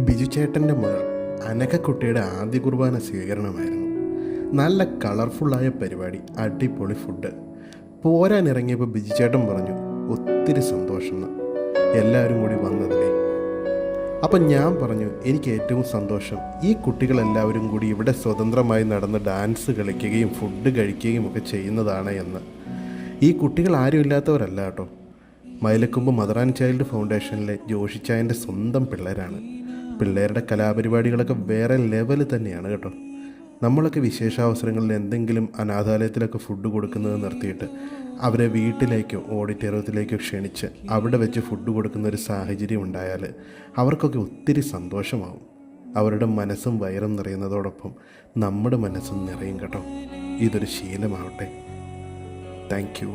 ബിജു ചേട്ടൻ്റെ മകൾ അനഘക്കുട്ടിയുടെ ആദ്യ കുർബാന സ്വീകരണമായിരുന്നു. നല്ല കളർഫുള്ളായ പരിപാടി, അടിപൊളി ഫുഡ്. പോരാനിറങ്ങിയപ്പോൾ ബിജു ചേട്ടൻ പറഞ്ഞു ഒത്തിരി സന്തോഷം എല്ലാവരും കൂടി വന്നതിലേ. അപ്പം ഞാൻ പറഞ്ഞു എനിക്ക് ഏറ്റവും സന്തോഷം ഈ കുട്ടികളെല്ലാവരും കൂടി ഇവിടെ സ്വതന്ത്രമായി നടന്ന് ഡാൻസ് കളിക്കുകയും ഫുഡ് കഴിക്കുകയും ഒക്കെ ചെയ്യുന്നതാണ് എന്ന്. ഈ കുട്ടികൾ ആരും ഇല്ലാത്തവരല്ല കേട്ടോ. മൈലക്കൊമ്പ് മദർ ആൻഡ് ചൈൽഡ് ഫൗണ്ടേഷനിലെ ജോഷിച്ചായൻ്റെ സ്വന്തം പിള്ളേരാണ്. പിള്ളേരുടെ കലാപരിപാടികളൊക്കെ വേറെ ലെവൽ തന്നെയാണ് കേട്ടോ. നമ്മളൊക്കെ വിശേഷാവസരങ്ങളിൽ എന്തെങ്കിലും അനാഥാലയത്തിലൊക്കെ ഫുഡ് കൊടുക്കുന്നത് നിർത്തിയിട്ട് അവരെ വീട്ടിലേക്കോ ഓഡിറ്റോറിയത്തിലേക്കോ ക്ഷണിച്ച് അവിടെ വെച്ച് ഫുഡ് കൊടുക്കുന്ന ഒരു സാഹചര്യം ഉണ്ടായാൽ അവർക്കൊക്കെ ഒത്തിരി സന്തോഷമാവും. അവരുടെ മനസ്സും വയറും നിറയുന്നതോടൊപ്പം നമ്മുടെ മനസ്സും നിറയും കേട്ടോ. ഇതൊരു ശീലമാവട്ടെ. Thank you.